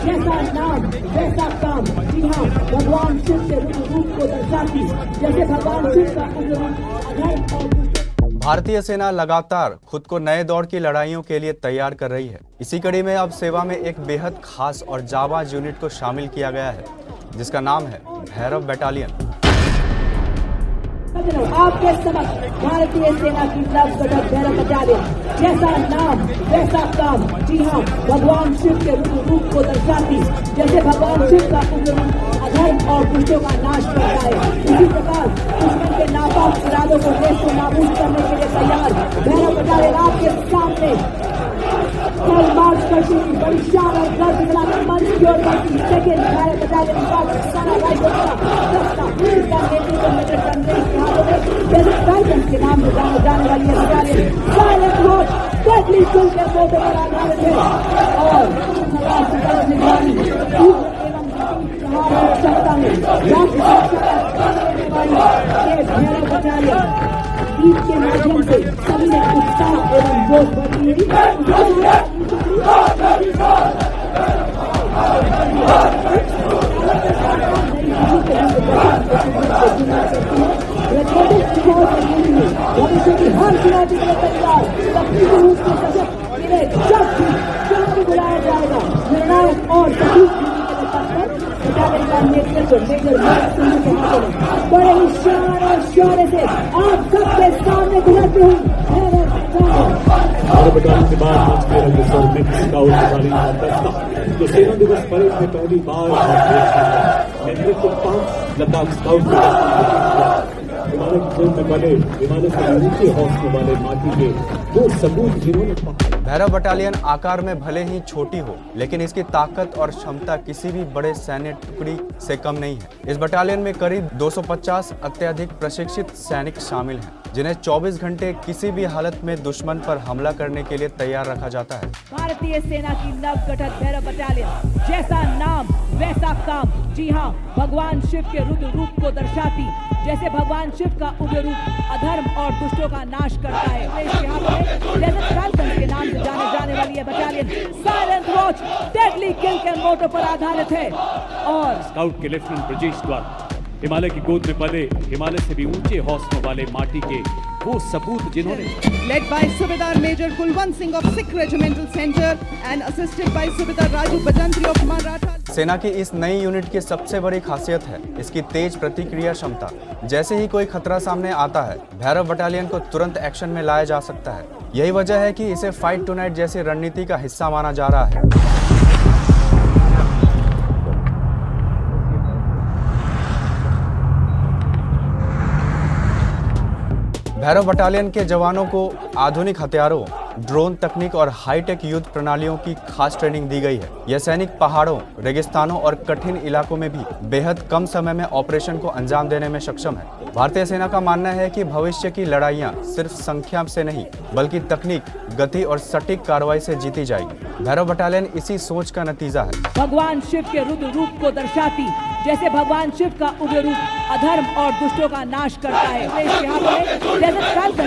जैसा नाम वैसा काम। जी हाँ, भगवान शिव के रूप को दर्शाती, जैसे भगवान शिव का उग्र रूप और भारतीय सेना लगातार खुद को नए दौर की लड़ाइयों के लिए तैयार कर रही है। इसी कड़ी में अब सेवा में एक बेहद खास और जाबाज यूनिट को शामिल किया गया है, जिसका नाम है भैरव बटालियन। आपके समक्ष भारतीय सेना की नवगठित भैरव बटालियन। जैसा नाम वैसा काम। जी हाँ, भगवान शिव के रूप को दर्शाती, जैसे भगवान शिव का उग्र रूप अधर्म और दुष्टों का नाश करता है, इसी प्रकार दुश्मन के नापाक इरादों को देश को नाबूद करने के लिए तैयार भैरव बटालियन आपके सामने कल मार्च करती हुई बड़ी शान और गर्व दिलाकर मंच की ओर बढ़ती सेकेंड भैरव बटालियन पाकिस्तान इसका नेतृत्व मेजर जनरल के हाथों में डेजर्ट टाइटंस के नाम से जाने वाली है बटालियन साइलेंट वॉच डेडली किल के मोटे पर आधारित है और निगरानी एवं क्षमता में ये भैरव बटालियन गीत के माध्यम से सभी ने उत्साह एवं जोश भरती भविष्य की हर चुनौती के लिए तैयार तकनीकी रूप से सशक्त इन्हें जब भी बुलाया जाएगा निर्णायक और सटीक बटालियन का नेतृत्व मेजर सिंह के हाथों में बड़े ही शान और शौर्य से आप सबके सामने गुजरते हुए भैरव बटालियन के बाद मंच में रंग स्काउट बटालियन का दस्ता जो सेना दिवस परेड में पहली बार नेतृत्व 5 लद्दाख स्काउट में बने हिमालय से ऊंचे हौसलों वाले माटी के वो सबूत जिन्होंने। भैरव बटालियन आकार में भले ही छोटी हो, लेकिन इसकी ताकत और क्षमता किसी भी बड़े सैन्य टुकड़ी से कम नहीं है। इस बटालियन में करीब 250 अत्यधिक प्रशिक्षित सैनिक शामिल हैं, जिन्हें 24 घंटे किसी भी हालत में दुश्मन पर हमला करने के लिए तैयार रखा जाता है। भारतीय सेना की नवगठित भैरव बटालियन। जैसा नाम वैसा काम। जी हाँ, भगवान शिव के रुद्र रूप को दर्शाती, जैसे भगवान शिव का उग्र रूप अधर्म और दुष्टों का नाश करता है। के नाम से जाने वाली है बटालियन साइलेंट वॉच डेडली किल के मोटो पर आधारित है और स्काउट के लेफ्टिनेंट ब्रजेश द्वारा हिमालय की गोद में पले हिमालय से भी ऊंचे हौसलों वाले माटी के वो सबूत जिन्होंने led by Subedar Major Kulwant Singh of Sikh Regimental Center and assisted by Subedar Raju Bajantri of Maratha। सेना की इस नई यूनिट की सबसे बड़ी खासियत है इसकी तेज प्रतिक्रिया क्षमता। जैसे ही कोई खतरा सामने आता है, भैरव बटालियन को तुरंत एक्शन में लाया जा सकता है। यही वजह है कि इसे फाइट टू नाइट जैसी रणनीति का हिस्सा माना जा रहा है। भैरव बटालियन के जवानों को आधुनिक हथियारों, ड्रोन तकनीक और हाईटेक युद्ध प्रणालियों की खास ट्रेनिंग दी गई है। यह सैनिक पहाड़ों, रेगिस्तानों और कठिन इलाकों में भी बेहद कम समय में ऑपरेशन को अंजाम देने में सक्षम है। भारतीय सेना का मानना है कि भविष्य की लड़ाइयां सिर्फ संख्या से नहीं, बल्कि तकनीक, गति और सटीक कार्रवाई से जीती जाएगी। भैरव बटालियन इसी सोच का नतीजा है। भगवान शिव के रुद्र रूप को दर्शाती, जैसे भगवान शिव का उग्र रूप अधर्म और दुष्टों का नाश करता है।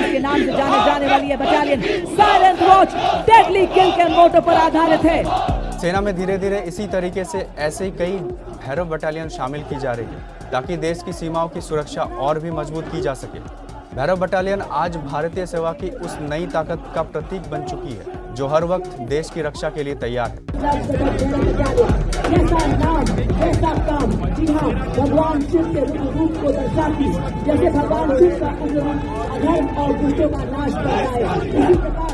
के नाम से जाने वाली है बटालियन साइलेंट वॉच डेडली किल के मोटो पर आधारित है। सेना में धीरे धीरे इसी तरीके से ऐसे ही कई भैरव बटालियन शामिल की जा रही है, ताकि देश की सीमाओं की सुरक्षा और भी मजबूत की जा सके। भैरव बटालियन आज भारतीय सेवा की उस नई ताकत का प्रतीक बन चुकी है, जो हर वक्त देश की रक्षा के लिए तैयार है। जैसा नाम वैसा काम। जी हाँ, भगवान शिव के रूप को दर्शाती, जैसे भगवान शिव का उग्र रूप अधर्म और दुष्टों का नाश करता है, इसी प्रकार